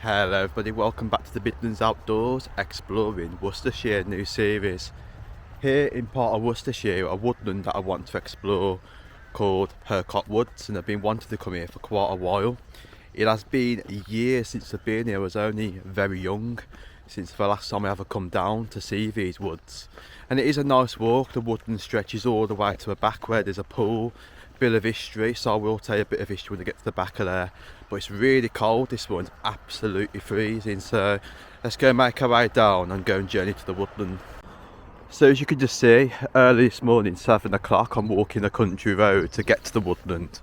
Hello everybody, welcome back to the Midlands Outdoors Exploring Worcestershire new series. Here in part of Worcestershire, a woodland that I want to explore called Hurcott Woods, and I've been wanting to come here for quite a while. It has been years since I've been here. I was only very young since the last time I ever come down to see these woods. And it is a nice walk. The woodland stretches all the way to the back where there's a pool, bit of history, so I will tell you a bit of history when I get to the back of there. But it's really cold this morning, it's absolutely freezing, so let's go make our way down and go and journey to the woodland. So as you can just see, early this morning, 7 o'clock, I'm walking a country road to get to the woodland.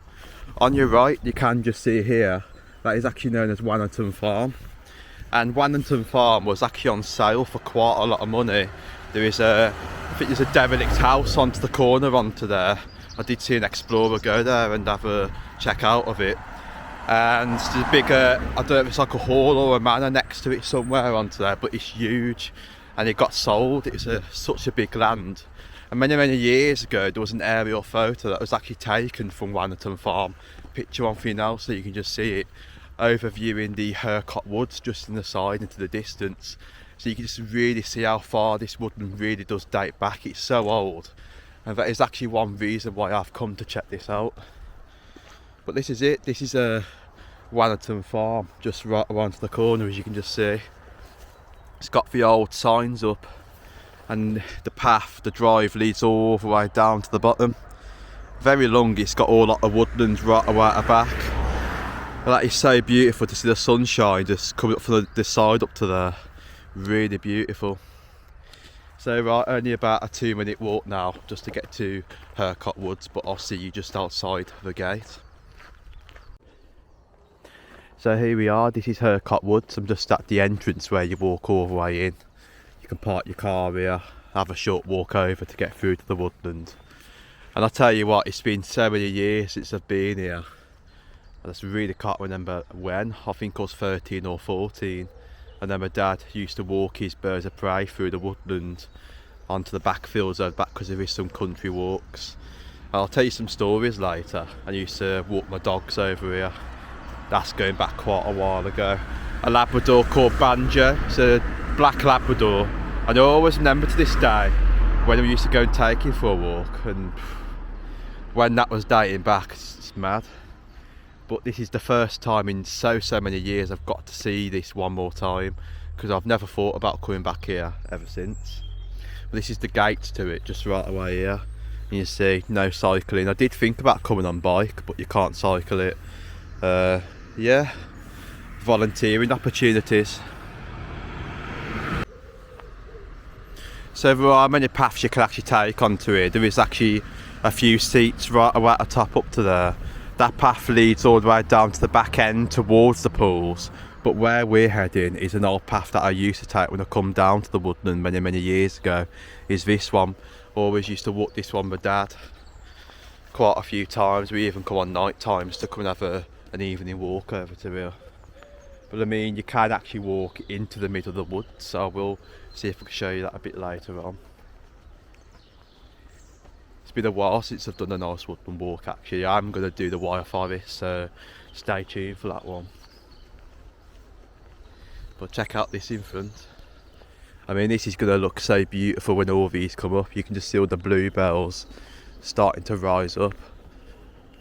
On your right, you can just see here, that is actually known as Wannington Farm. And Wannington Farm was actually on sale for quite a lot of money. There is I think there's a derelict house onto the corner onto there. I did see an explorer go there and have a check out of it. And there's a big, I don't know if it's like a hall or a manor next to it somewhere onto there, but it's huge. And it got sold. It's such a big land. And many years ago, there was an aerial photo that was actually taken from Wannington Farm. Picture on for you now, so you can just see it overviewing the Hurcott Woods just in the side into the distance. So you can just really see how far this woodland really does date back. It's so old. And that is actually one reason why I've come to check this out. But this is it. This is a Wannington Farm, just right around the corner, as you can just see. It's got the old signs up, and the path, the drive leads all the way down to the bottom. Very long. It's got all lot of woodlands right away at the back. But that is so beautiful to see the sunshine just coming up from the side up to there. Really beautiful. So right, only about a 2-minute walk now just to get to Hurcott Woods, but I'll see you just outside the gate. So here we are, this is Hurcott Woods. I'm just at the entrance where you walk all the way in. You can park your car here, have a short walk over to get through to the woodland. And I tell you what, it's been so many years since I've been here. I just really can't remember when. I think I was 13 or 14. And then my dad used to walk his birds of prey through the woodland onto the backfields over back, because there is some country walks. I'll tell you some stories later. I used to walk my dogs over here. That's going back quite a while ago. A Labrador called Banjo. It's a black Labrador. And I always remember to this day when we used to go and take him for a walk. And when that was dating back, it's mad. But this is the first time in so many years I've got to see this one more time, because I've never thought about coming back here ever since. But this is the gate to it, just right away here. And you see, no cycling. I did think about coming on bike, but you can't cycle it. Yeah, volunteering opportunities. So there are many paths you can actually take onto here. There is actually a few seats right away at the top up to there. That path leads all the way down to the back end towards the pools, but where we're heading is an old path that I used to take when I come down to the woodland many years ago. Is this one. Always used to walk this one with Dad quite a few times. We even come on night times to come and have an evening walk over to here. But I mean, you can actually walk into the middle of the woods, so I will see if I can show you that a bit later on. It's been a while since I've done a nice woodland walk actually. I'm going to do the wire forest, so stay tuned for that one. But check out this in front. I mean, this is going to look so beautiful when all these come up. You can just see all the bluebells starting to rise up.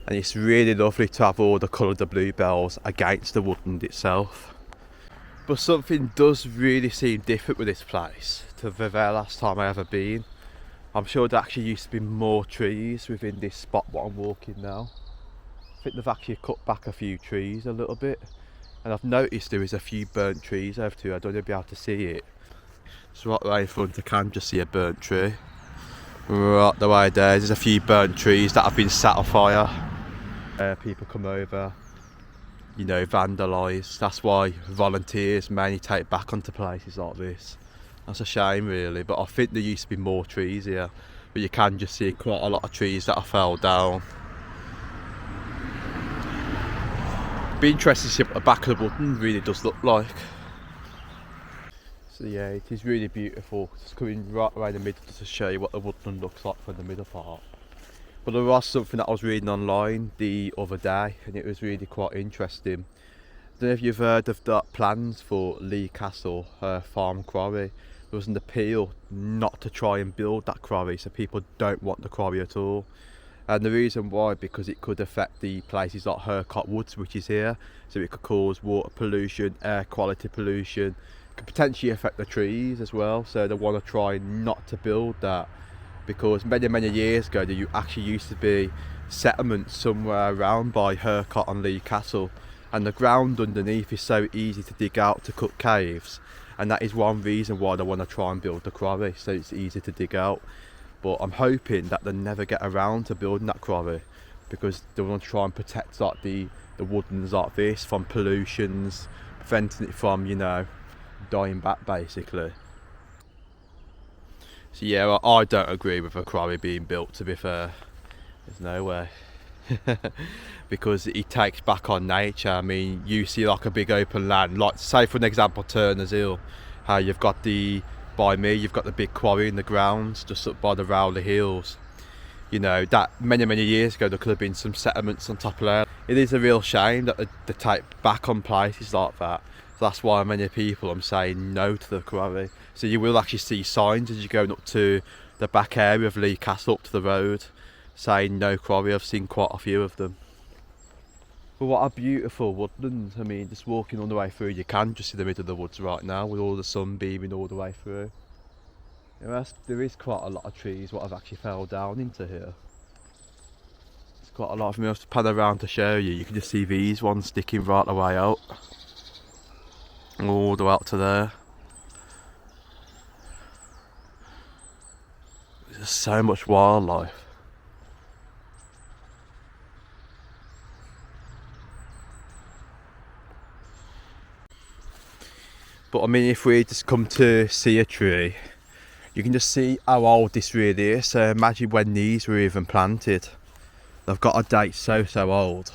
And it's really lovely to have all the colour of the bluebells against the woodland itself. But something does really seem different with this place to the very last time I ever been. I'm sure there actually used to be more trees within this spot what I'm walking now. I think they've actually cut back a few trees a little bit. And I've noticed there is a few burnt trees over too. I don't know if you'll be able to see it. So right there in front I can just see a burnt tree. Right the way there, there's a few burnt trees that have been set on fire. People come over, you know, vandalise. That's why volunteers mainly take back onto places like this. That's a shame really, but I think there used to be more trees here. But you can just see quite a lot of trees that have fell down. Be interested to see what the back of the woodland really does look like. So yeah, it is really beautiful. Just coming right around the middle to show you what the woodland looks like from the middle part. But there was something that I was reading online the other day, and it was really quite interesting. don't know if you've heard of the plans for Lee Castle farm quarry. There was an appeal not to try and build that quarry, so people don't want the quarry at all. And the reason why, because it could affect the places like Hurcott Woods, which is here, so it could cause water pollution, air quality pollution, could potentially affect the trees as well. So they want to try not to build that, because many years ago there actually used to be settlements somewhere around by Hurcott and Lee Castle, and the ground underneath is so easy to dig out to cut caves, and that is one reason why they want to try and build the quarry, so it's easy to dig out. But I'm hoping that they never get around to building that quarry, because they want to try and protect like the woodlands like this from pollutions, preventing it from, you know, dying back basically. So yeah, I don't agree with a quarry being built, to be fair. There's no way. Because it takes back on nature. I mean, you see like a big open land, like say for an example Turner's Hill, how you've got you've got the big quarry in the grounds just up by the Rowley Hills. You know, that many years ago there could have been some settlements on top of there. It is a real shame that they take back on places like that. So that's why many people are saying no to the quarry. So you will actually see signs as you're going up to the back area of Lee Castle up to the road saying no quarry. I've seen quite a few of them. But what a beautiful woodland. I mean, just walking all the way through, you can just see the middle of the woods right now with all the sun beaming all the way through. There is quite a lot of trees what have actually fell down into here. There's quite a lot of them. I'll just pan around to show you. You can just see these ones sticking right the way out. All the way out to there. There's so much wildlife. But I mean, if we just come to see a tree, you can just see how old this really is. So imagine when these were even planted. They've got a date so old.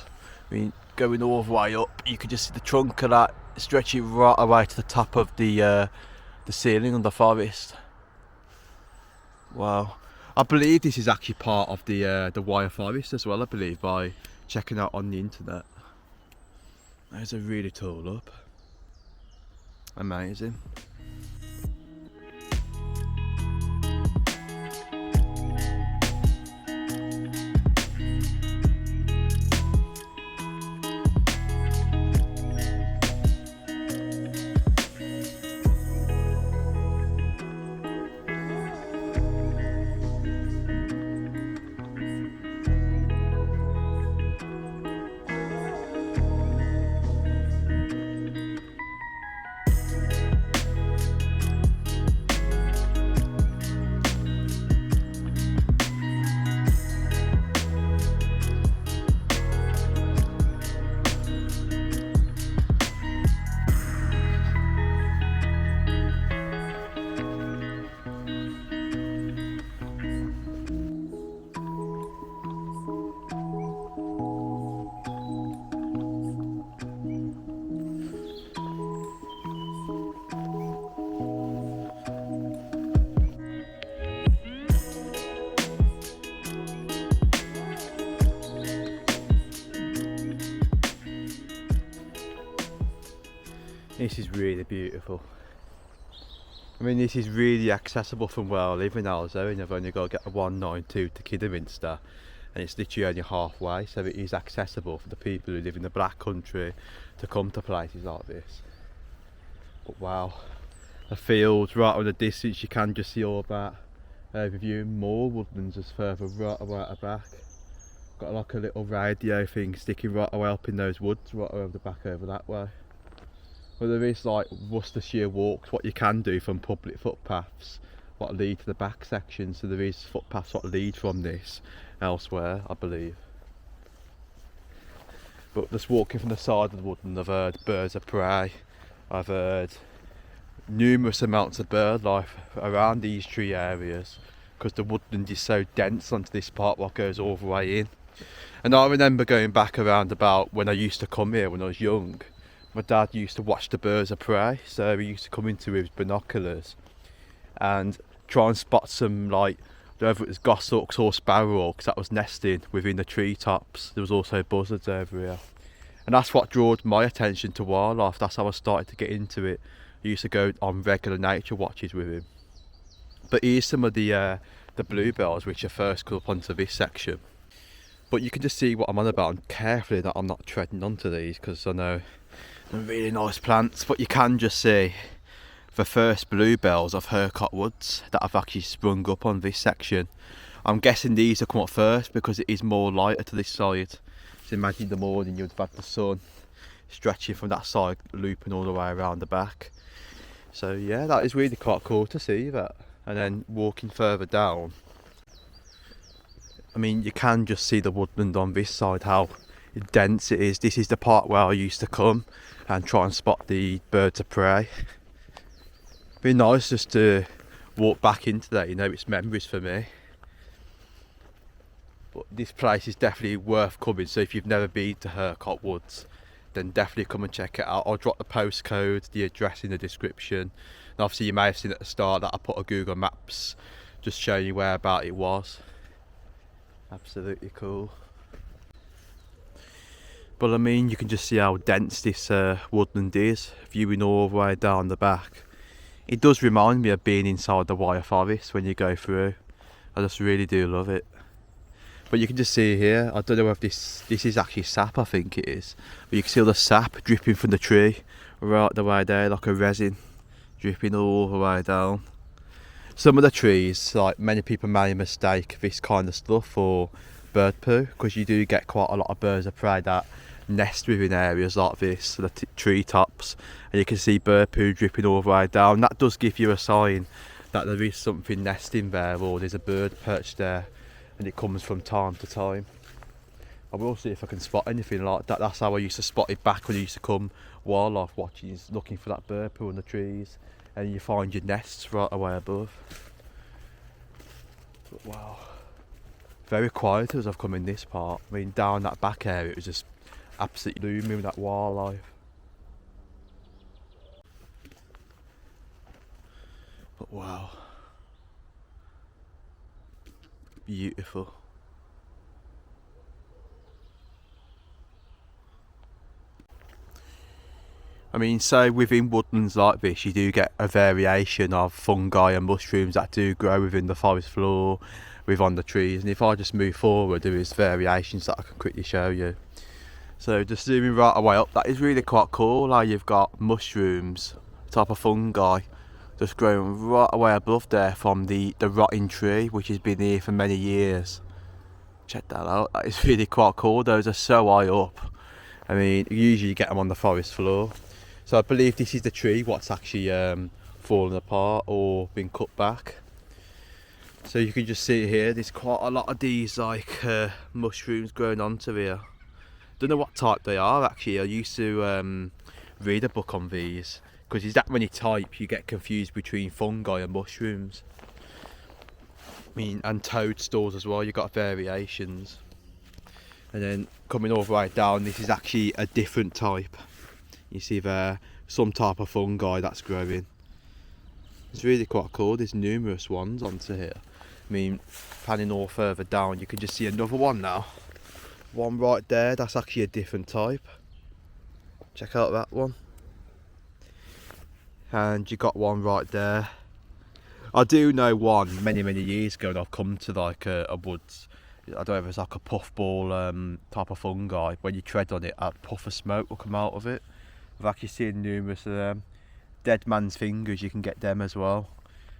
I mean, going all the way up, you can just see the trunk of that stretching right away to the top of the ceiling of the forest. Wow. I believe this is actually part of the wire forest as well, I believe, by checking out on the internet. There's a really tall up. Amazing. This is really beautiful. I mean, this is really accessible from where I live in Alzo, and I've only got to get a 192 to Kidderminster, and it's literally only halfway, so it is accessible for the people who live in the Black Country to come to places like this. But wow, the fields right on the distance, you can just see all that. Overviewing more woodlands as further right away at the back. Got like a little radio thing sticking right away up in those woods, right over the back over that way. Well, there is like Worcestershire walks what you can do from public footpaths what lead to the back section, so there is footpaths what lead from this elsewhere, I believe. But just walking from the side of the woodland, I've heard birds of prey, I've heard numerous amounts of bird life around these tree areas, because the woodland is so dense onto this part what goes all the way in. And I remember going back around about when I used to come here when I was young. My dad used to watch the birds of prey, so he used to come into with binoculars and try and spot some, like, I don't know if it was goshawks or sparrowhawks that was nesting within the treetops. There was also buzzards over here, And that's what drew my attention to wildlife. That's how I started to get into it. I used to go on regular nature watches with him. But here's some of the bluebells which are first come up onto this section. But you can just see what I'm on about, and carefully that I'm not treading onto these, because I know they're really nice plants. But you can just see the first bluebells of Hurcott woods that have actually sprung up on this section. I'm guessing these have come up first because it is more lighter to this side. So imagine in the morning you'd have had the sun stretching from that side, looping all the way around the back. So yeah, that is really quite cool to see that. And then walking further down, I mean, you can just see the woodland on this side, how dense it is. This is the part where I used to come and try and spot the birds of prey. Be nice just to walk back into that, you know, it's memories for me. But this place is definitely worth coming, so if you've never been to Hurcott Woods, then definitely come and check it out. I'll drop the postcode, the address in the description. And obviously you may have seen at the start that I put a Google Maps just showing you whereabout it was. Absolutely cool. But I mean, you can just see how dense this woodland is, viewing all the way down the back. It does remind me of being inside the wire forest when you go through. I just really do love it. But you can just see here, I don't know if this is actually sap, I think it is. But you can see all the sap dripping from the tree right the way there, like a resin, dripping all the way down. Some of the trees, like many people may mistake this kind of stuff for bird poo, because you do get quite a lot of birds of prey that nest within areas like this, the tree tops, and you can see bird poo dripping all the way down. That does give you a sign that there is something nesting there, or there's a bird perched there, and it comes from time to time. I will see if I can spot anything like that. That's how I used to spot it back when I used to come wildlife watching, looking for that bird poo in the trees, and you find your nests right away above. But wow, very quiet as I've come in this part. I mean, down that back area it was just absolutely looming with that wildlife. But wow, beautiful. I mean, so within woodlands like this, you do get a variation of fungi and mushrooms that do grow within the forest floor, on the trees. And if I just move forward, there is variations that I can quickly show you. So just zooming right away up, that is really quite cool how you've got mushrooms, type of fungi, just growing right away above there from the rotting tree, which has been here for many years. Check that out, that is really quite cool. Those are so high up. I mean, usually you get them on the forest floor. So I believe this is the tree what's actually fallen apart or been cut back. So you can just see here, there's quite a lot of these like mushrooms growing onto here. Don't know what type they are actually. I used to read a book on these, because is that when you type you get confused between fungi and mushrooms. I mean, and toadstools as well, you've got variations. And then coming all the way down, this is actually a different type. You see there, some type of fungi that's growing. It's really quite cool, there's numerous ones onto here. I mean, panning all further down, you can just see another one now. One right there, that's actually a different type. Check out that one. And you got one right there. I do know one many years ago, and I've come to like a woods. I don't know if it's like a puffball type of fungi. When you tread on it, a puff of smoke will come out of it. I've actually seen numerous of them. Dead man's fingers, you can get them as well.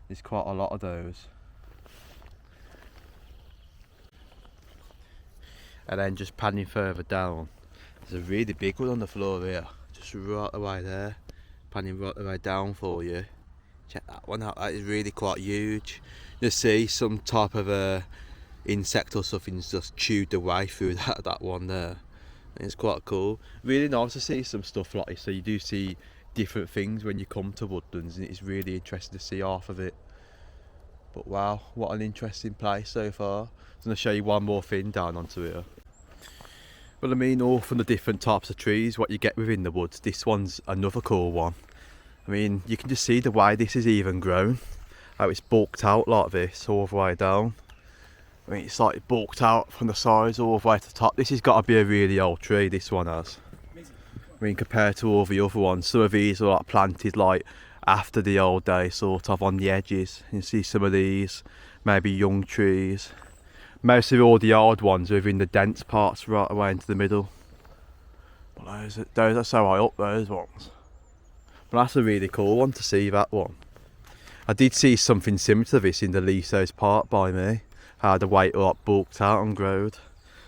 There's quite a lot of those. And then just panning further down, there's a really big one on the floor here, just right away there, panning right the way down for you. Check that one out, that is really quite huge. You see some type of insect or something's just chewed away through that one there. It's quite cool. Really nice to see some stuff like this, so you do see different things when you come to woodlands, and it's really interesting to see half of it. But wow, what an interesting place so far. I'm going to show you one more thing down onto here. Well, I mean, all from the different types of trees what you get within the woods, this one's another cool one. I mean, you can just see the way this is even grown, how it's bulked out like this all the way down. I mean, it's like bulked out from the sides all the way to the top. This has got to be a really old tree, this one has. I mean, compared to all the other ones, some of these are like planted like after the old days, sort of on the edges. You see some of these, maybe young trees. Most of all the old ones are in the dense parts right away into the middle. But those are so high up, those ones. But that's a really cool one to see, that one. I did see something similar to this in the Liso's Park by me. How the weight like bulked out and growed.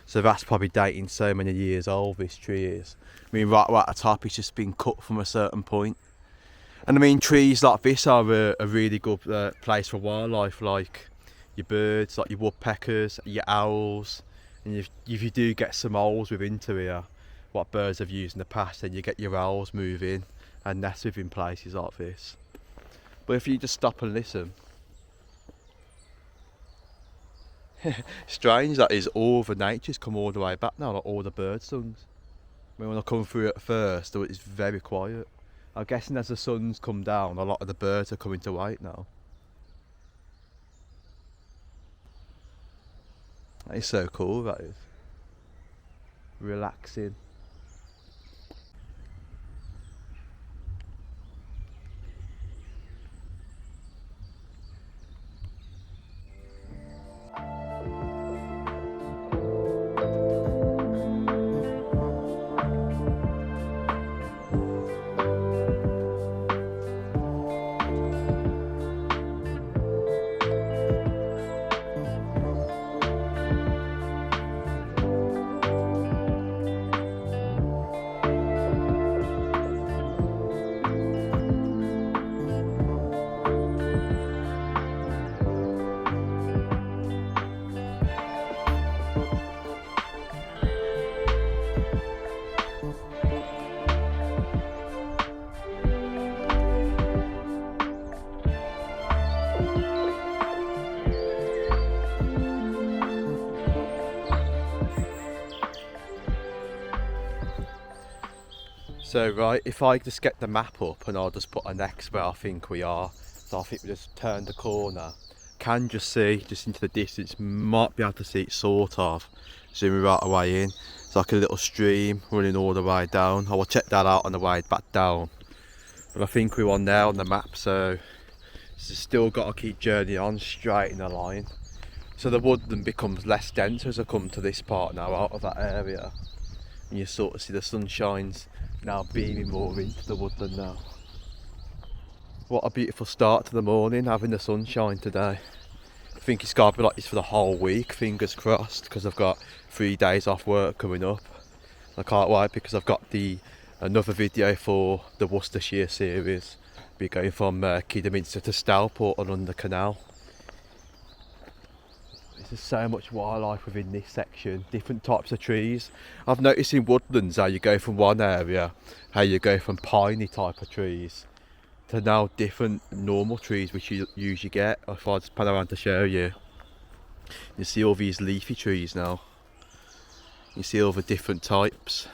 So that's probably dating so many years old, this tree is. I mean, right at the top, it's just been cut from a certain point. And I mean, trees like this are a really good place for wildlife, like your birds, like your woodpeckers, your owls. And if you do get some owls within here, what birds have used in the past, then you get your owls moving and nest within places like this. But if you just stop and listen, strange that is, all the nature's come all the way back now, like all the bird songs. I mean, when I come through at first, it's very quiet. I'm guessing as the sun's come down, a lot of the birds are coming to wait now. That is so cool, that is. Relaxing. So right, if I just get the map up and I'll just put an X where I think we are. So I think we just turned the corner. Can just see, just into the distance, might be able to see it sort of. Zooming right away in. It's like a little stream running all the way down. I will check that out on the way back down. But I think we're on there on the map, so still got to keep journeying on straight in a line. So the woodland becomes less dense as I come to this part now, out of that area. And you sort of see the sunshines now beaming more into the woodland now. What a beautiful start to the morning, having the sunshine today. I think it's got to be like this for the whole week, fingers crossed, because I've got 3 days off work coming up. I can't wait because I've got another video for the Worcestershire series. We're going from Kidderminster to Stourport along the canal. There's so much wildlife within this section, different types of trees. I've noticed in woodlands how you go from one area, how you go from piney type of trees to now different normal trees which you usually get. If I just pan around to show you, you see all these leafy trees now. You see all the different types.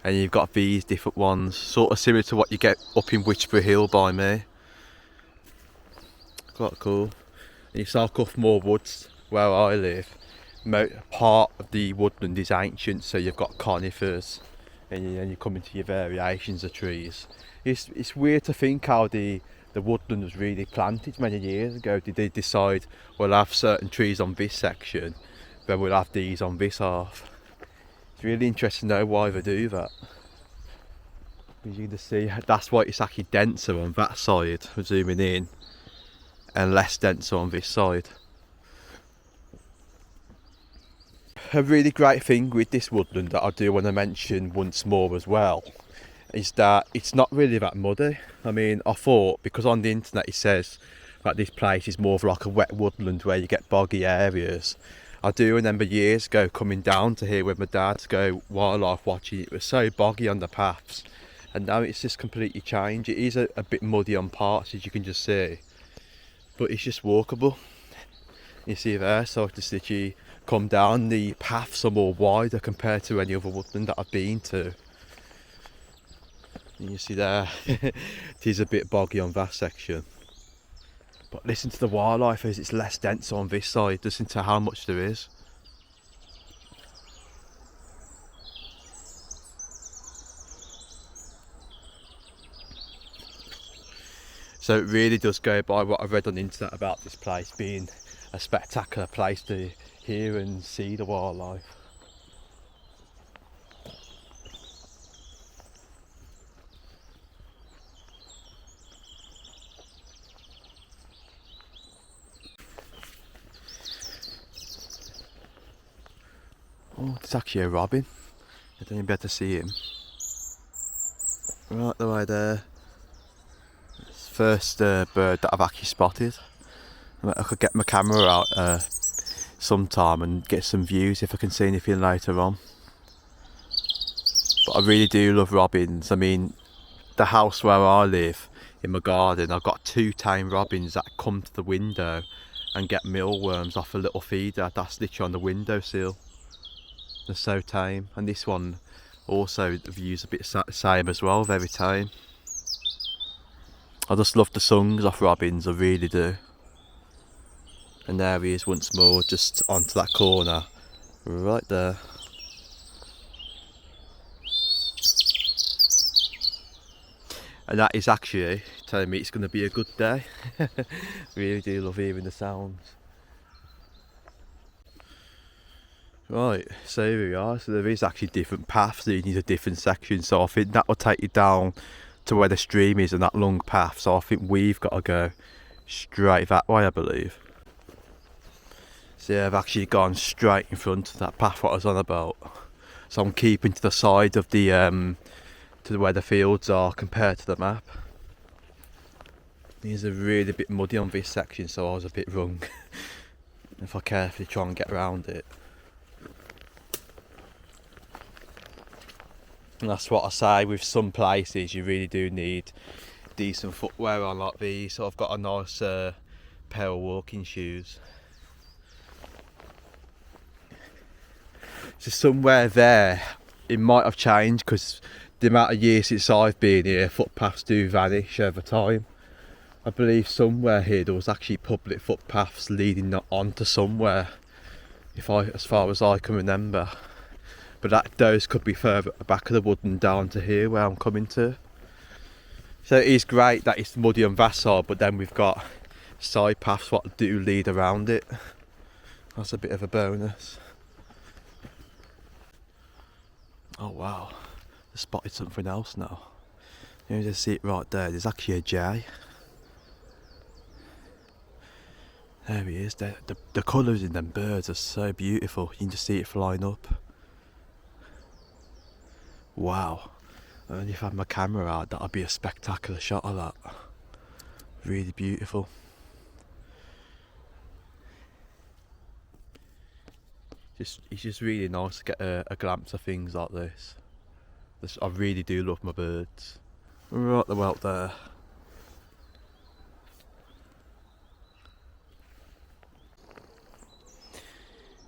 And you've got these different ones, sort of similar to what you get up in Witchbury Hill by me. Quite cool. And you start off more woods where I live. Part of the woodland is ancient, so you've got conifers, and then you come into your variations of trees. It's weird to think how the woodland was really planted many years ago. Did they decide we'll have certain trees on this section, then we'll have these on this half? It's really interesting to know why they do that. As you can see, that's why it's actually denser on that side, zooming in, and less denser on this side. A really great thing with this woodland that I do want to mention once more as well is that it's not really that muddy. I mean, I thought, because on the internet it says that this place is more of like a wet woodland where you get boggy areas. I do remember years ago coming down to here with my dad to go wildlife watching. It was so boggy on the paths, and now it's just completely changed. It is a bit muddy on parts, as you can just see, but it's just walkable. You see there, so just literally come down. The paths are more wider compared to any other woodland that I've been to. And you see there, it is a bit boggy on that section. But listen to the wildlife as it's less dense on this side. Listen to how much there is. So it really does go by what I've read on the internet about this place being a spectacular place to hear and see the wildlife. Oh, there's actually a robin. I don't even be able to see him. Right the way there. It's the first bird that I've actually spotted. I could get my camera out sometime and get some views if I can see anything later on. But I really do love robins. I mean, the house where I live, in my garden, I've got 2 tame robins that come to the window and get mealworms off a little feeder that's literally on the windowsill. They're so tame, and this one also, the view's a bit same as well, very tame. I just love the songs of robins, I really do. And there he is once more, just onto that corner, right there. And that is actually telling me it's going to be a good day. Really do love hearing the sounds. Right, so here we are. So there is actually different paths leading to different sections. So I think that will take you down to where the stream is and that long path. So I think we've got to go straight that way, I believe. So yeah, I've actually gone straight in front of that path what I was on about. So I'm keeping to the side of the to where the fields are compared to the map. These are really a bit muddy on this section, so I was a bit wrong. If I carefully try and get around it. And that's what I say, with some places you really do need decent footwear on like these. So I've got a nice pair of walking shoes. So somewhere there it might have changed, because the amount of years since I've been here, footpaths do vanish over time. I believe somewhere here there was actually public footpaths leading on to somewhere, as far as I can remember. But those could be further back of the wood and down to here where I'm coming to. So it is great that it's muddy on that side, but then we've got side paths what do lead around it. That's a bit of a bonus. Oh wow, I spotted something else now. You can just see it right there. There's actually a jay. There he is. The colours in them birds are so beautiful. You can just see it flying up. Wow. And if I had my camera out, that would be a spectacular shot of that. Really beautiful. It's just really nice to get a glimpse of things like this. I really do love my birds. Right the way out there.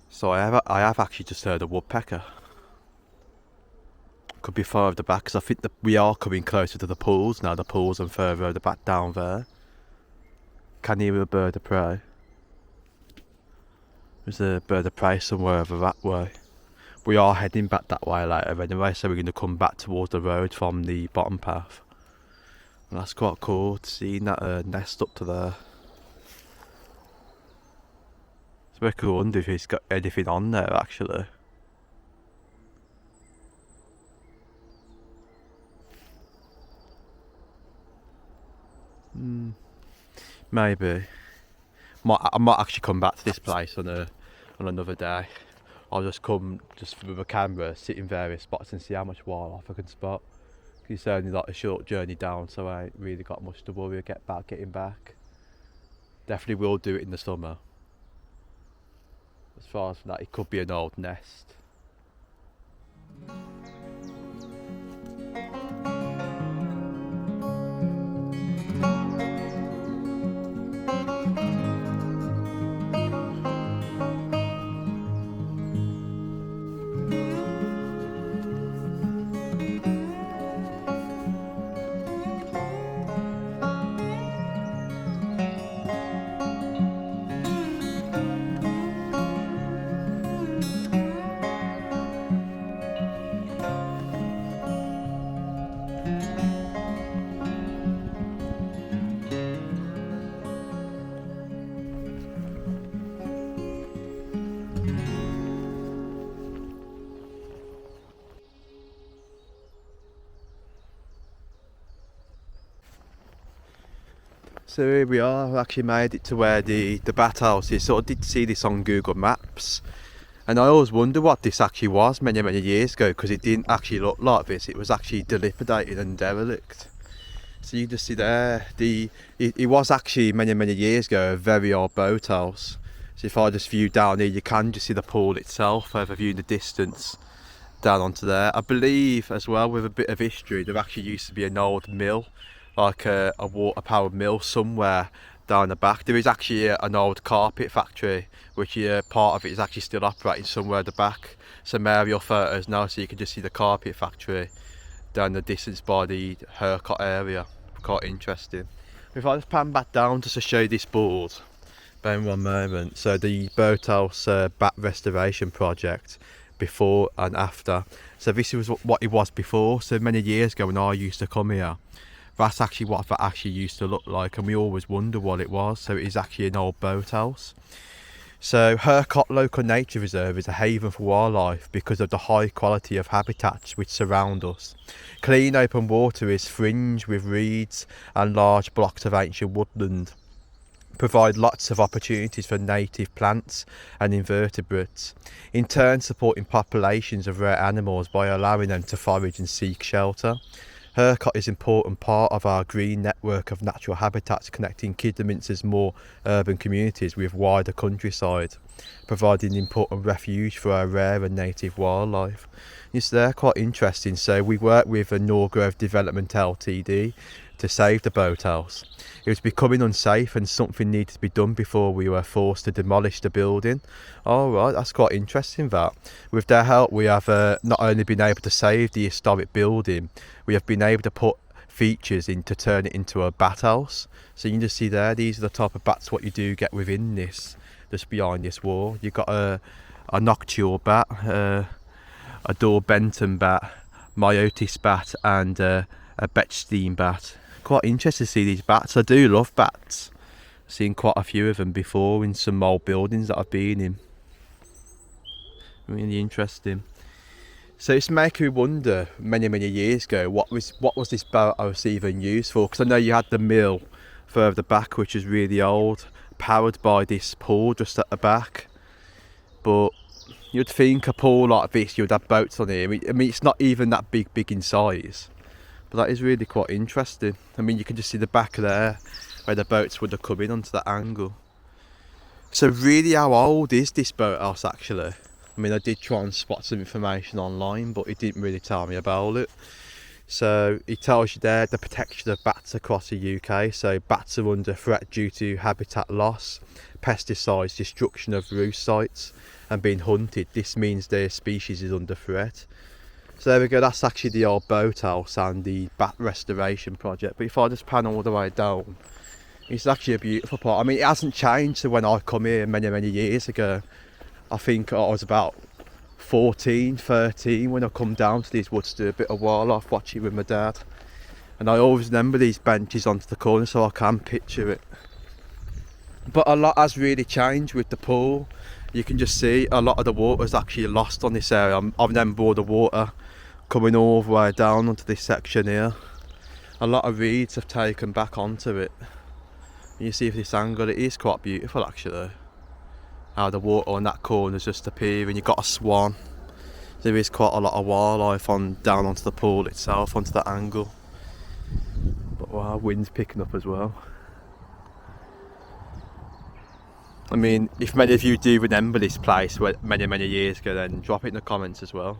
So I have actually just heard a woodpecker. Could be further back, because I think that we are coming closer to the pools now. The pools and further back down there. Can you hear a bird of prey? There's a bird of prey somewhere over that way. We are heading back that way later anyway, so we're going to come back towards the road from the bottom path. And that's quite cool, seeing that nest up to there. It's very cool. I wonder if it's got anything on there actually. Maybe. I might actually come back to this place on another day. I'll just come with a camera, sit in various spots and see how much wildlife I can spot. It's only like a short journey down, so I ain't really got much to worry about getting back. Definitely will do it in the summer. As far as that, it could be an old nest. So here we are, I've actually made it to where the bat house is. So I did see this on Google Maps, and I always wondered what this actually was many years ago, because it didn't actually look like this. It was actually dilapidated and derelict. So you just see there, it was actually many years ago a very old boathouse. So if I just view down here, you can just see the pool itself over viewing the distance down onto there. I believe as well, with a bit of history, there actually used to be an old mill, like a water powered mill somewhere down the back. There is actually an old carpet factory, which part of it is actually still operating somewhere at the back. Some aerial photos now, so you can just see the carpet factory down the distance by the Hurcott area. Quite interesting. If I just pan back down just to show you this board, bear in 1 moment. So the boathouse bat restoration project, before and after. So this was what it was before. So many years ago when I used to come here, that's actually what that actually used to look like, and we always wonder what it was. So it is actually an old boathouse. So Hurcott Local Nature Reserve is a haven for wildlife because of the high quality of habitats which surround us. Clean open water is fringed with reeds and large blocks of ancient woodland. Provide lots of opportunities for native plants and invertebrates, in turn supporting populations of rare animals by allowing them to forage and seek shelter. Hurcott is an important part of our green network of natural habitats connecting Kidderminster's more urban communities with wider countryside, providing important refuge for our rare and native wildlife. It's there, quite interesting. So we work with a Norgrove Development Ltd to save the boathouse. It was becoming unsafe and something needed to be done before we were forced to demolish the building. Alright, that's quite interesting that. With their help we have not only been able to save the historic building, we have been able to put features in to turn it into a bat house. So you can just see there, these are the type of bats what you do get within this, just behind this wall. You've got a nocturnal bat, a Dor Benton bat, Myotis bat and a Bechstein bat. Quite interested to see these bats. I do love bats. I've seen quite a few of them before in some old buildings that I've been in. Really interesting. So it's making me wonder, many years ago, what was this boathouse even used for? Because I know you had the mill further back, which is really old, powered by this pool just at the back. But you'd think a pool like this, you'd have boats on here. I mean, it's not even that big in size. But that is really quite interesting. I mean, you can just see the back there where the boats would have come in onto that angle. So really, how old is this boathouse actually? I mean, I did try and spot some information online, but it didn't really tell me about it. So it tells you there the protection of bats across the UK. So bats are under threat due to habitat loss, pesticides, destruction of roost sites and being hunted. This means their species is under threat. So there we go, that's actually the old boathouse and the bat restoration project. But if I just pan all the way down, it's actually a beautiful part. I mean, it hasn't changed to when I come here many years ago. I think I was about 14, 13 when I come down to these woods to do a bit of wildlife watching with my dad. And I always remember these benches onto the corner, so I can picture it. But a lot has really changed with the pool. You can just see a lot of the water is actually lost on this area. I've never brought the water coming all the way down onto this section here. A lot of reeds have taken back onto it. And you see with this angle, it is quite beautiful actually. How the water on that corner is just appearing. You've got a swan. There is quite a lot of wildlife down onto the pool itself, onto that angle. But wow, wind's picking up as well. I mean, if many of you do remember this place many years ago, then drop it in the comments as well.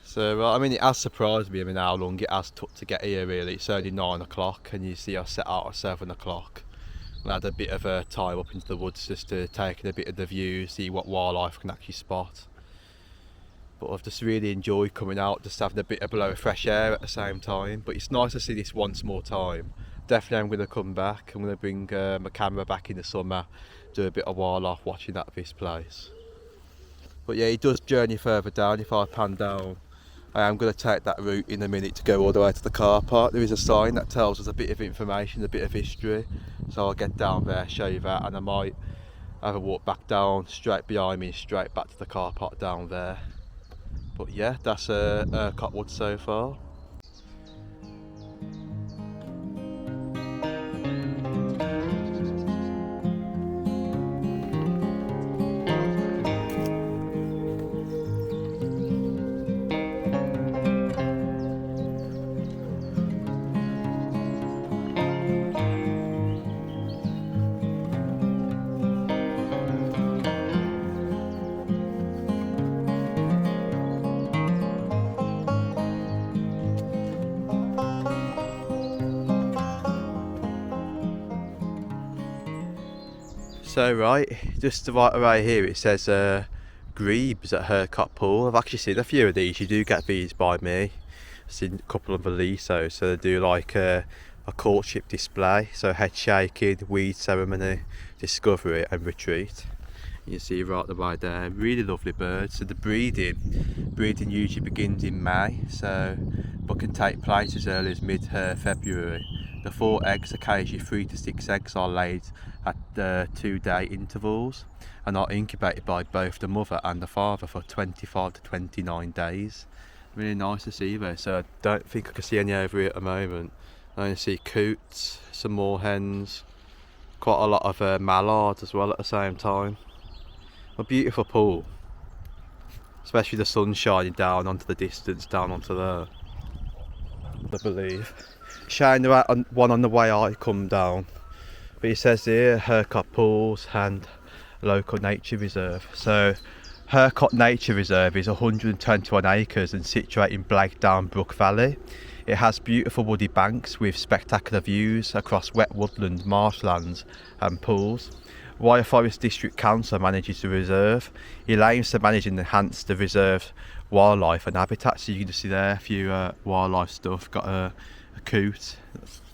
So, I mean, it has surprised me, I mean, how long it has took to get here really. It's only 9 o'clock and you see I set out at 7 o'clock. I had a bit of a time up into the woods just to take in a bit of the view, see what wildlife I can actually spot. But I've just really enjoyed coming out, just having a bit of blow of fresh air at the same time. But it's nice to see this once more time. Definitely I'm going to come back. I'm going to bring my camera back in the summer, do a bit of wildlife watching at this place. But yeah, it does journey further down. If I pan down, I am going to take that route in a minute to go all the way to the car park. There is a sign that tells us a bit of information, a bit of history. So I'll get down there, show you that, and I might have a walk back down, straight behind me, straight back to the car park down there. But yeah, that's Hurcott Wood so far. So right, just right here it says grebes at Hurcott Pool. I've actually seen a few of these. You do get these by me. I've seen a couple of the Lisos, so they do like a courtship display, so head shaking, weed ceremony, discovery and retreat. You see right the way there, really lovely birds. So the breeding usually begins in May, so but can take place as early as mid-February. The 4 eggs, occasionally 3 to 6 eggs, are laid at 2-day intervals and are incubated by both the mother and the father for 25 to 29 days. Really nice to see there. So I don't think I can see any over here at the moment. I only see coots, some more hens, quite a lot of mallards as well at the same time. A beautiful pool, especially the sun shining down onto the distance, down onto there, I believe. Shining one on the way I come down, but it says here Hurcott Pools and Local Nature Reserve. So Hurcott Nature Reserve is 121 acres and situated in Blakedown Brook Valley. It has beautiful woody banks with spectacular views across wet woodland, marshlands and pools. Wyre Forest District Council manages the reserve. It aims to manage and enhance the reserve's wildlife and habitat. So you can just see there a few wildlife stuff. Got a coot,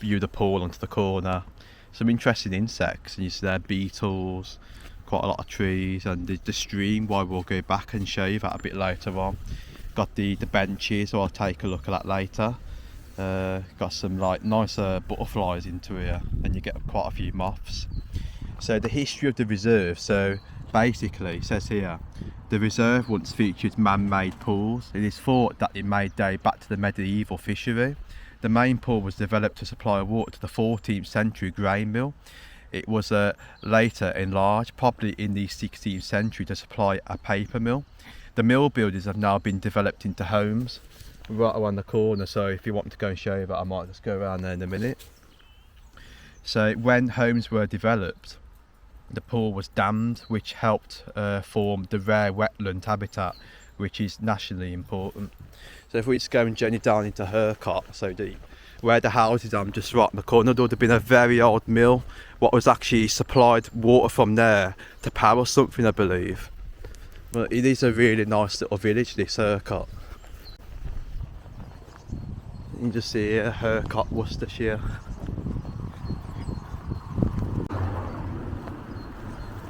view the pool onto the corner. Some interesting insects, and you see there beetles, quite a lot of trees, and the stream. Why we'll go back and show you that a bit later on. Got the benches, so I'll take a look at that later. Got some like nicer butterflies into here, and you get quite a few moths. So the history of the reserve, so basically it says here, the reserve once featured man-made pools. It is thought that it may date back to the medieval fishery. The main pool was developed to supply water to the 14th century grain mill. It was later enlarged, probably in the 16th century, to supply a paper mill. The mill buildings have now been developed into homes right around the corner, so if you want to go and show you that, I might just go around there in a minute. So when homes were developed, the pool was dammed, which helped form the rare wetland habitat, which is nationally important. So if we just go and journey down into Hurcott, so where the houses are, just right in the corner, there would have been a very old mill, what was actually supplied water from there to power something, I believe. But it is a really nice little village, this Hurcott. You can just see here, Hurcott, Worcestershire.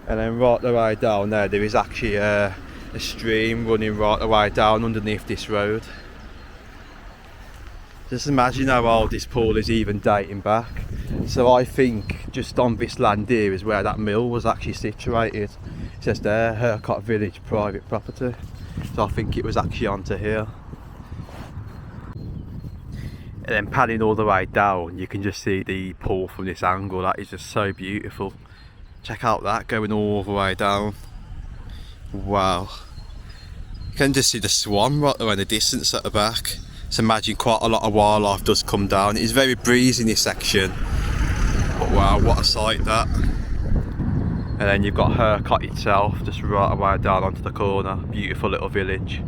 And then right the way down there is actually a stream running right the way down underneath this road. Just imagine how old this pool is, even dating back. So I think just on this land here is where that mill was actually situated. It says there, Hurcott Village private property. So I think it was actually onto here. And then panning all the way down, you can just see the pool from this angle. That is just so beautiful. Check out that, going all the way down. Wow. You can just see the swan right there in the distance at the back. So imagine quite a lot of wildlife does come down. It is very breezy in this section. But wow, what a sight that. And then you've got Hurcott itself, just right away down onto the corner. Beautiful little village.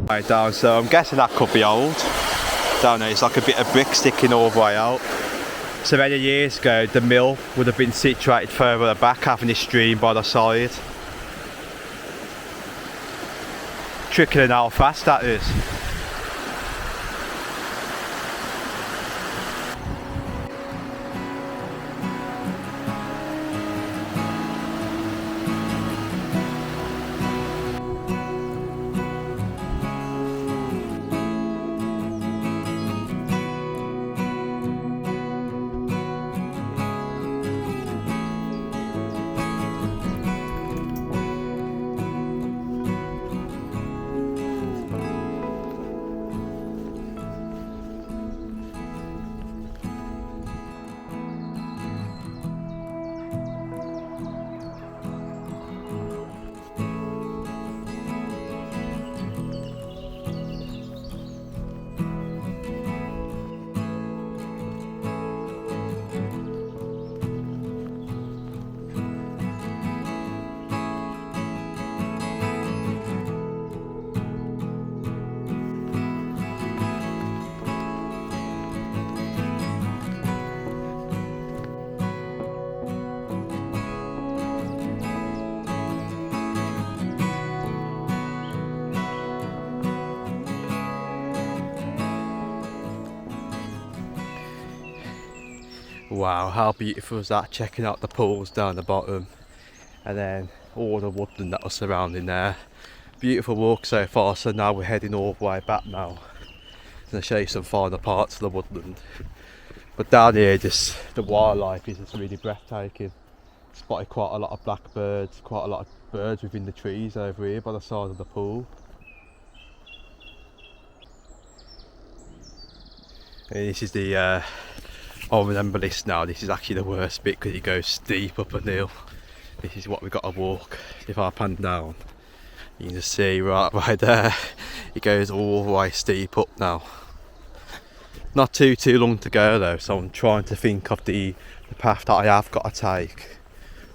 Right down, so I'm guessing that could be old. Down there, it's like a bit of brick sticking all the way out. So many years ago, the mill would have been situated further back, having this stream by the side. Trickling how fast that is. Wow, how beautiful is that, checking out the pools down the bottom and then all the woodland that was surrounding there. Beautiful walk so far, so now we're heading all the way back now. I'm going to show you some final parts of the woodland. But down here, just the wildlife is just really breathtaking. Spotted quite a lot of blackbirds, quite a lot of birds within the trees over here by the side of the pool. And this is the, I'll remember this now, this is actually the worst bit because it goes steep up a hill. This is what we've got to walk. If I pan down, you can just see right there, it goes all the way steep up now. Not too long to go though, so I'm trying to think of the path that I have got to take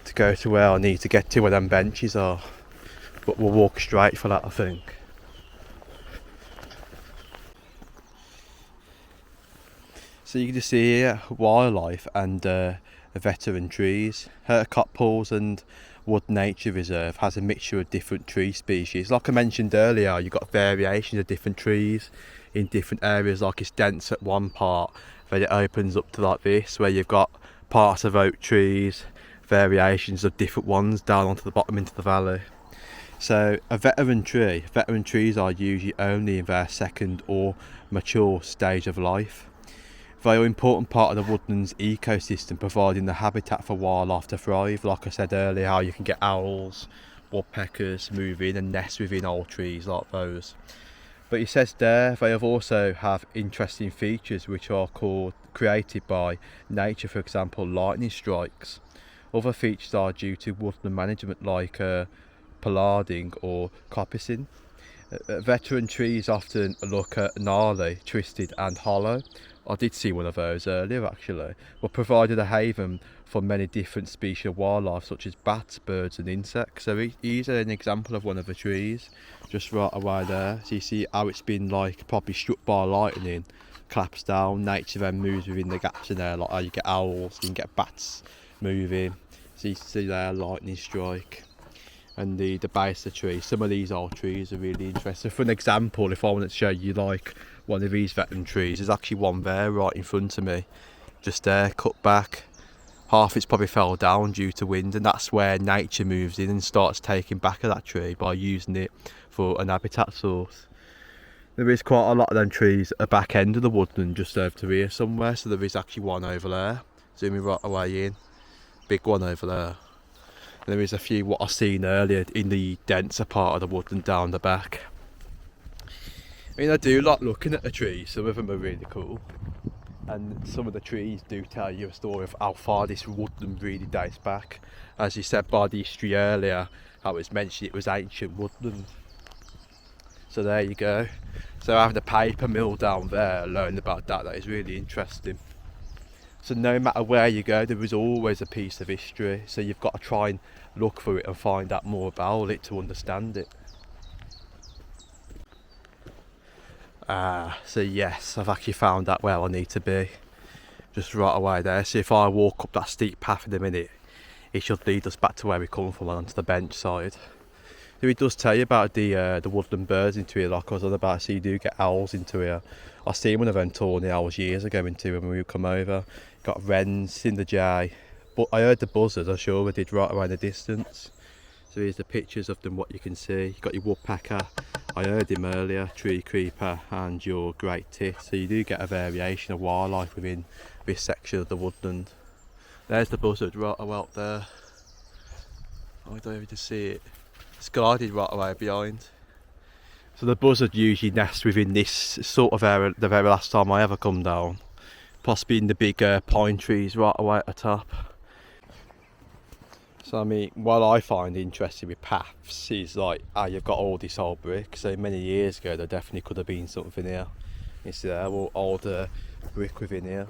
to go to where I need to get to, where them benches are. But we'll walk straight for that, I think. So you can just see here wildlife and veteran trees. Hurcott Pools and Wood Nature Reserve has a mixture of different tree species. Like I mentioned earlier, you've got variations of different trees in different areas. Like it's dense at one part, then it opens up to like this, where you've got parts of oak trees, variations of different ones down onto the bottom into the valley. So veteran trees are usually only in their second or mature stage of life. They are an important part of the woodland's ecosystem, providing the habitat for wildlife to thrive. Like I said earlier, how you can get owls, woodpeckers move in and nest within old trees like those. But it says there they also have interesting features which are created by nature, for example lightning strikes. Other features are due to woodland management like pollarding or coppicing. Veteran trees often look gnarly, twisted and hollow. I did see one of those earlier actually, but provided a haven for many different species of wildlife such as bats, birds and insects. So here's an example of one of the trees just right away there. So you see how it's been like probably struck by lightning, collapsed down. Nature then moves within the gaps in there, like how you get owls, you can get bats moving. So you see there, lightning strike. And the base of the tree, some of these old trees are really interesting. For an example, if I wanted to show you like one of these veteran trees, there's actually one there right in front of me, just there, cut back. Half it's probably fell down due to wind, and that's where nature moves in and starts taking back of that tree by using it for an habitat source. There is quite a lot of them trees at the back end of the woodland just over to here somewhere, so there is actually one over there, zooming right away in, big one over there. There is a few what I've seen earlier in the denser part of the woodland down the back. I mean, I do like looking at the trees, some of them are really cool. And some of the trees do tell you a story of how far this woodland really dates back. As you said by the history earlier, I was mentioned it was ancient woodland. So there you go. So having a paper mill down there, learning about that is really interesting. So no matter where you go, there is always a piece of history, so you've got to try and look for it and find out more about it to understand it. So yes, I've actually found out where I need to be, just right away there. So if I walk up that steep path in a minute, it should lead us back to where we come from, onto the bench side. So it does tell you about the woodland birds into here, like I was on about, so you do get owls into here. I seen one of them tawny owls years ago into when we would come over. Got wrens, seen the jay, but I heard the buzzards, I'm sure I did, right around the distance. So here's the pictures of them, what you can see. You've got your woodpecker, I heard him earlier, tree creeper and your great tit. So you do get a variation of wildlife within this section of the woodland. There's the buzzard right away up there. I don't even see it. It's glided right away behind. So the buzzard usually nests within this sort of area the very last time I ever come down. Possibly in the big pine trees right away at the top. So I mean, what I find interesting with paths is like how you've got all this old brick. So many years ago there definitely could have been something here. You see there, all old brick within here.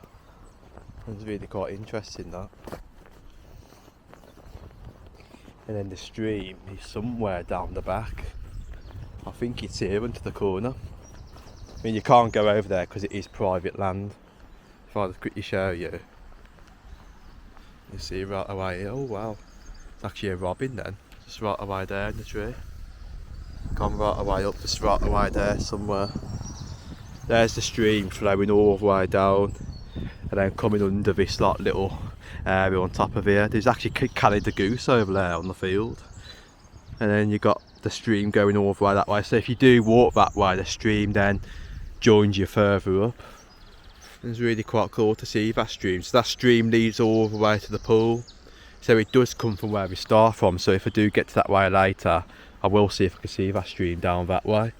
It's really quite interesting that. And then the stream is somewhere down the back. I think it's here into the corner. I mean, you can't go over there because it is private land. If I just quickly show you, you see right away. Oh wow, it's actually a robin then, just right away there in the tree. Gone right away up, just right away there somewhere. There's the stream flowing all the way down. and then coming under this like little area on top of here. There's actually Canada goose over there on the field, and then you got the stream going all the way that way. So if you do walk that way, the stream then joins you further up. It's really quite cool to see that stream. So that stream leads all the way to the pool. So it does come from where we start from. So if I do get to that way later, I will see if I can see that stream down that way.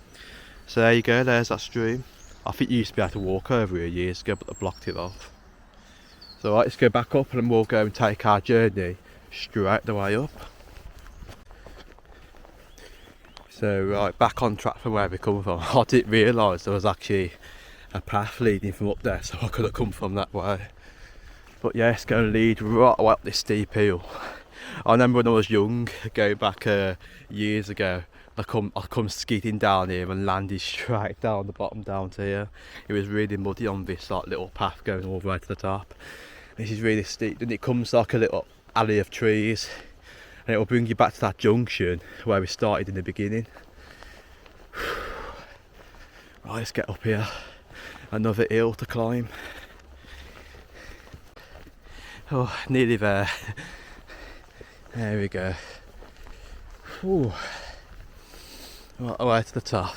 So there you go, there's that stream. I think you used to be able to walk over here years ago, but they blocked it off. So right, let's go back up and we'll go and take our journey straight the way up. So right, back on track from where we come from. I didn't realise there was actually a path leading from up there, so I could have come from that way. But yeah, it's going to lead right away up this steep hill. I remember when I was young, going back years ago, I come skidding down here and landed straight down the bottom down to here. It was really muddy on this like little path going all the way to the top. This is really steep, and it comes like a little alley of trees, and it will bring you back to that junction where we started in the beginning. Right, let's get up here. Another hill to climb. Oh, nearly there. There we go. Ooh. Right away to the top.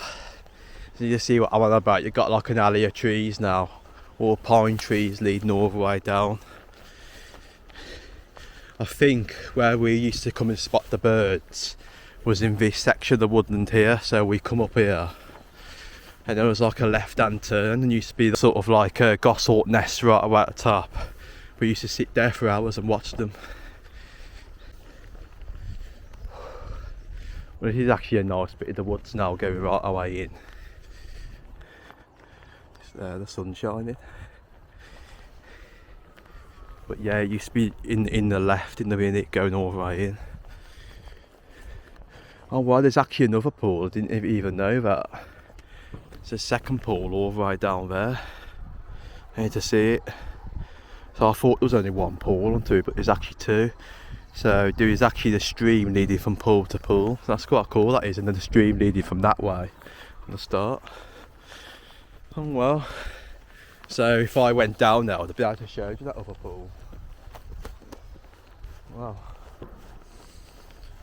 So you see what I'm on about. You've got like an alley of trees now, all pine trees leading all the way down. I think where we used to come and spot the birds was in this section of the woodland here. So we come up here, and there was like a left-hand turn, and used to be sort of like a goshawk nest right away at the top. We used to sit there for hours and watch them. Well, this is actually a nice bit of the woods now, going right away in. Just there, the sun shining. But yeah, it used to be in the left in the minute, going all the way in. Oh well, there's actually another pool. I didn't even know that. It's a second pool all the way down there. I need to see it. So I thought there was only one pool and two, but there's actually two. So there is actually the stream leading from pool to pool. So that's quite cool, that is, and then the stream leading from that way from the start. Oh well. So if I went down there, I'd be able to show you that other pool. Wow.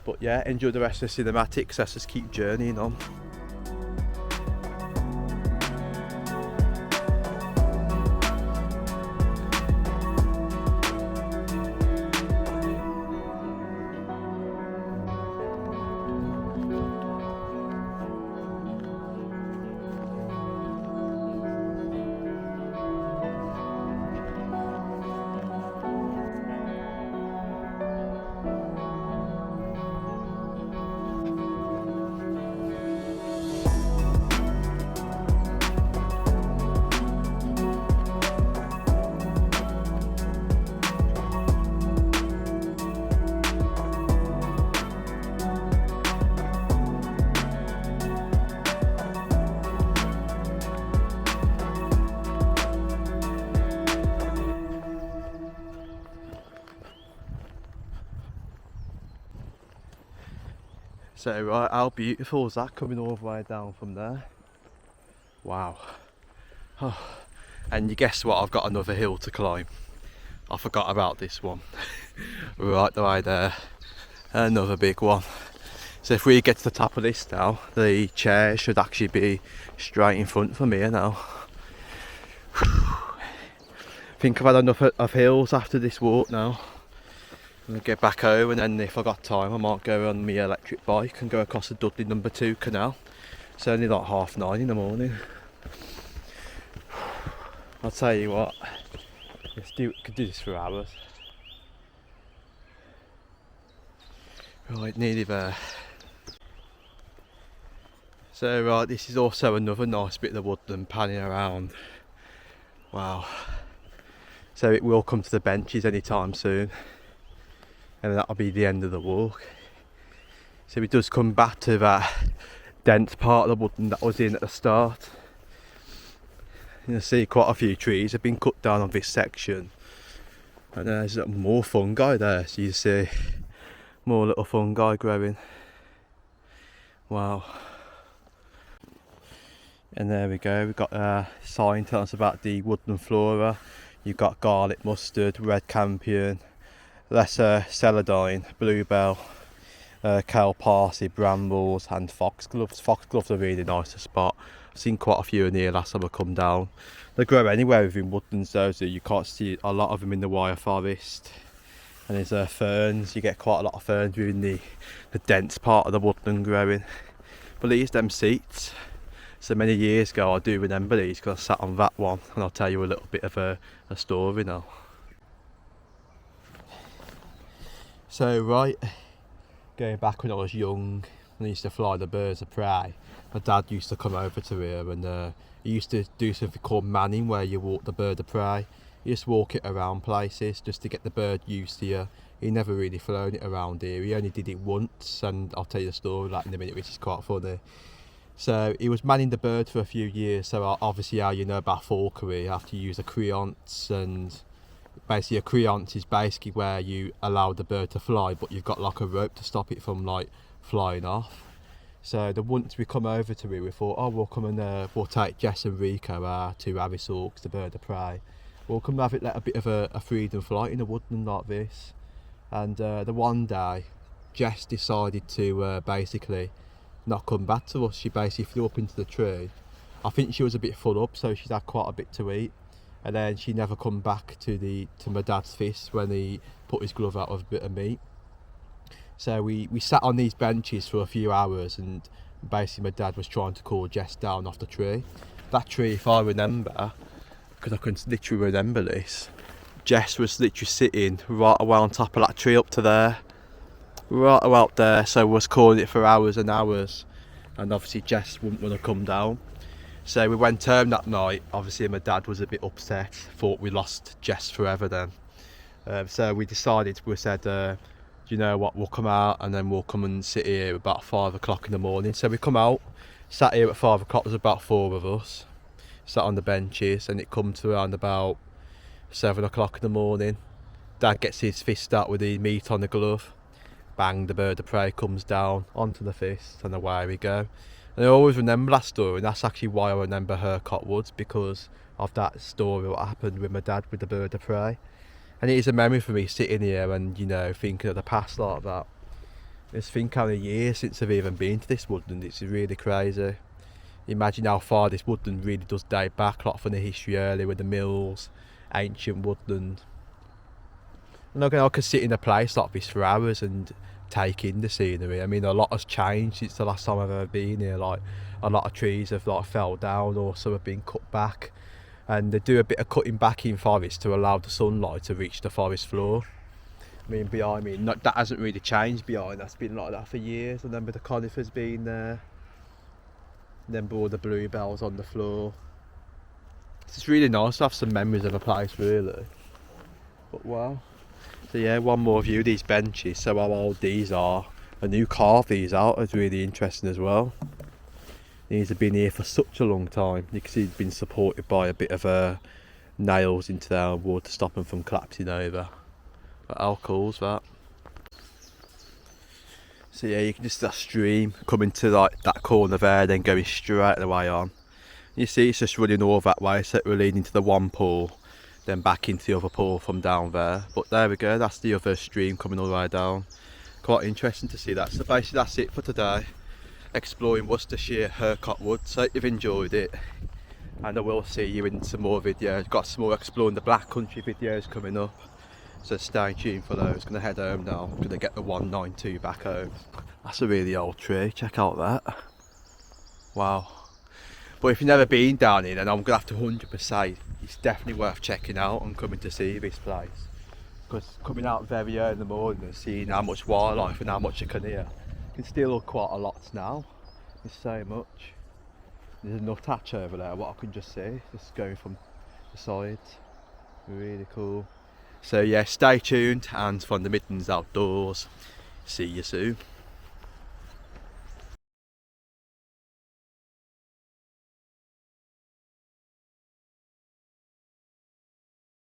But yeah, enjoy the rest of the cinematics. Let's just keep journeying on. So right, how beautiful is that, coming all the way down from there? Wow. Oh. And you guess what, I've got another hill to climb. I forgot about this one. Right the way there. Another big one. So if we get to the top of this now, the chair should actually be straight in front for me now. I think I've had enough of hills after this walk now. I'm going to get back home, and then if I got time I might go on my electric bike and go across the Dudley number 2 canal. It's only like 9:30 in the morning. I'll tell you what, could do this for hours. Right, nearly there. So right, this is also another nice bit of the woodland panning around. Wow. So it will come to the benches anytime soon, and that'll be the end of the walk. So it does come back to that dense part of the woodland that was in at the start. You'll see quite a few trees have been cut down on this section, and there's more fungi there, so you see more little fungi growing. Wow. And there we go, we've got a sign telling us about the woodland flora. You've got garlic mustard, red campion, lesser celandine, bluebell, kale parsley, brambles and foxgloves. Foxgloves are really nice to spot. I've seen quite a few in here last time I come down. They grow anywhere within woodlands though, so you can't see a lot of them in the wire forest. And there's ferns, you get quite a lot of ferns within the dense part of the woodland growing. But these them seats, so many years ago I do remember these because I sat on that one, and I'll tell you a little bit of a story now. So right, going back when I was young, and I used to fly the birds of prey, my dad used to come over to here, and he used to do something called manning, where you walk the bird of prey. You just walk it around places just to get the bird used to you. He never really flown it around here, he only did it once, and I'll tell you the story like in a minute, which is quite funny. So he was manning the bird for a few years, so obviously how you know about falconry, you have to use a creance, and basically a creance is basically where you allow the bird to fly, but you've got like a rope to stop it from like flying off. So the once we come over to it, we thought, oh, we'll come and we'll take Jess and Rico, our two Harris hawks, the bird of prey. We'll come have it let a bit of a freedom flight in a woodland like this. And the one day, Jess decided to basically not come back to us. She basically flew up into the tree. I think she was a bit full up, so she'd had quite a bit to eat. And then she never come back to my dad's fist when he put his glove out of a bit of meat. So we sat on these benches for a few hours, and basically my dad was trying to call Jess down off the tree. That tree, if I remember, because I can literally remember this, Jess was literally sitting right away on top of that tree up to there. Right away up there, so we was calling it for hours and hours, and obviously Jess wouldn't want to come down. So we went home that night. Obviously my dad was a bit upset, thought we lost Jess forever then. So we decided, we said, you know what, we'll come out and then we'll come and sit here about 5 o'clock in the morning. So we come out, sat here at 5 o'clock, there's about 4 of us, sat on the benches, and it come to around about 7 o'clock in the morning. Dad gets his fist out with the meat on the glove, bang, the bird of prey comes down onto the fist, and away we go. And I always remember that story, and that's actually why I remember Hurcott Woods, because of that story, what happened with my dad with the bird of prey. And it is a memory for me sitting here and, you know, thinking of the past like that. Just think how many years since I've even been to this woodland, it's really crazy. Imagine how far this woodland really does date back, like from the history earlier with the mills, ancient woodland. And I could sit in a place like this for hours and take in the scenery. I mean, a lot has changed since the last time I've ever been here. Like, a lot of trees have like fell down, or some have been cut back, and they do a bit of cutting back in forest to allow the sunlight to reach the forest floor. I mean, behind me, that hasn't really changed behind, that's been like that for years. I remember the conifers being there, and then all the bluebells on the floor. It's really nice to have some memories of a place, really. But wow. So yeah, one more view of these benches, so how old these are, and who carved these out is really interesting as well. These have been here for such a long time. You can see they've been supported by a bit of nails into their wood to stop them from collapsing over. But how cool is that? So yeah, you can just see that stream coming to like that corner there, then going straight the way on. You see it's just running all that way, so we're leading to the one pool, then back into the other pool from down there. But there we go, that's the other stream coming all the way down. Quite interesting to see that. So basically that's it for today, exploring Worcestershire, Hurcott Woods. So you've enjoyed it, and I will see you in some more videos. Got some more exploring the Black Country videos coming up, so stay tuned for those. Gonna head home now, gonna get the 192 back home. That's a really old tree, check out that. Wow. But if you've never been down here, then I'm gonna have to 100% say it's definitely worth checking out and coming to see this place. Because coming out very early in the morning and seeing how much wildlife and how much you can hear, you can still look quite a lot now. There's so much. There's a nut hatch over there, what I can just see, just going from the sides. Really cool. So yeah, stay tuned, and from the Midlands Outdoors, see you soon.